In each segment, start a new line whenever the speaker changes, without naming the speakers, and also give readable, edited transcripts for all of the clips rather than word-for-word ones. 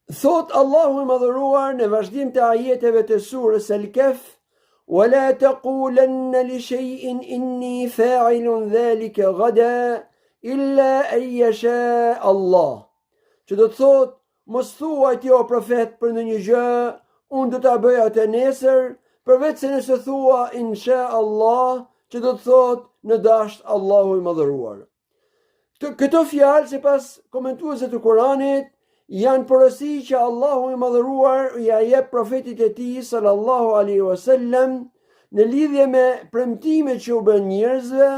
Thot Allahu i madhëruar në vazhdim të ajeteve të surës Al-Kahf: وَلَا تَقُولَنَّ لِشَيْءٍ إِنِّي فَاعِلٌ ذَلِكَ غَدًا إِلَّا أَن يَشَاءَ اللَّهُ. Që do të thot, mos thuaj ti o profet për ndonjë gjë, unë do ta bëj atë nesër, përveç se nëse thua insha Allah, që do të thot në dasht Allahu i madhëruar. Këto fjalë, sipas komentuesve të Kuranit, janë porosi që Allahu i madhëruar ja jep profetit e tij sallallahu alaihi wasallam në lidhje me premtimet që u bën njerëzve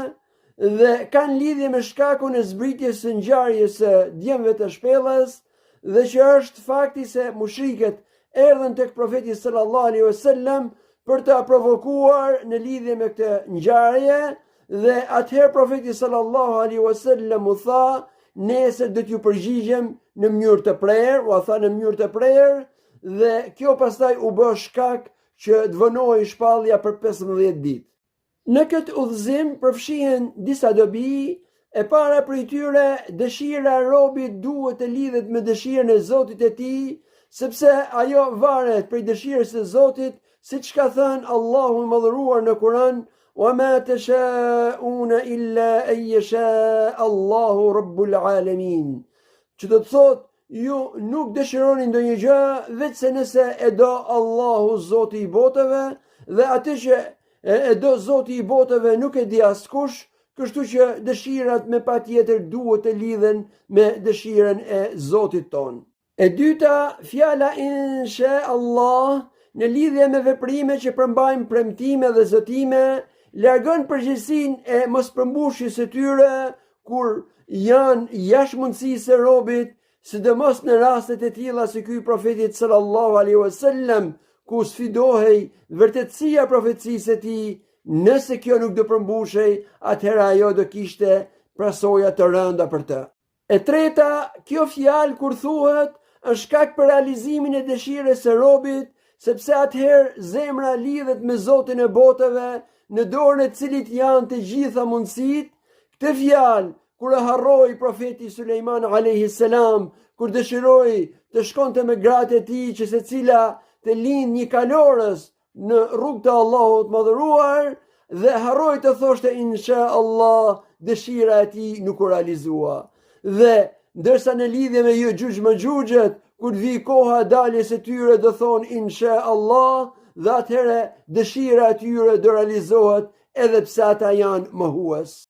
dhe kanë lidhje me shkakun e zbritjes së ngjarjes së djemve të shpellës, dhe që është fakti se mushrikët erdhën tek profeti sallallahu alaihi wasallam për ta provokuar në lidhje me këtë ngjarje, dhe atëherë profeti sallallahu alaihi wasallam u tha: nesër do t'ju përgjigjem në mënyrë të prerë, u tha në mënyrë të prerë, dhe kjo pastaj u bë shkak që të vënohej shpallja për 15 ditë. Në këtë udhëzim përfshihen disa dobi. E para prej tyre, dëshira e robit duhet të lidhet me dëshirën e Zotit e tij, sepse ajo varet prej dëshirës së Zotit, siç ka thënë Allahu i madhëruar në Kur'an: وَمَا تَشَاءُونَ إِلَّا أَن يَشَاءَ اللَّهُ رَبُّ الْعَالَمِينَ. Që do të thot, ju nuk dëshironi ndonjë gjë vetëse nëse e do Allahu Zoti i botëve, dhe atë që e do Zoti i botëve nuk e di askush, kështu që dëshirat me patjetër duhet të lidhen me dëshirën e Zotit ton. E dyta, fjala insha Allah në lidhje me veprime që përmbajnë premtime dhe zotime, largon përgjegjësinë e mos përmbushjes së tyre kur janë jashtë mundësisë së robit, sidomos në rastet e tilla si ky profetit sallallahu alaihi wasallam, ku sfidohej vërtetësia profecisë së tij. Nëse kjo nuk do përmbushej, atëherë ajo do kishte prasoja të rënda për të. E treta, kjo fjalë kur thuhet, është shkak për realizimin e dëshirës së robit, sepse atëherë zemra lidhet me Zotin e botëve, në dorën e cilit janë të gjitha mundësitë. Këtë fjalë kur e harroi profeti Sulejman alayhis salam, kur dëshiroi të shkonte me gratë e tij që secila të lind një kalorës në rrugë të Allahut madhëruar, dhe harroi të thoshte insha Allah, dëshira e tij nuk u realizua. Dhe ndërsa në lidhje me Ya'juj Ma'jujet, kur vi koha daljes së tyre do thonë insha Allah, dhe atëherë dëshira e tyre do realizohet edhe pse ata janë mohues.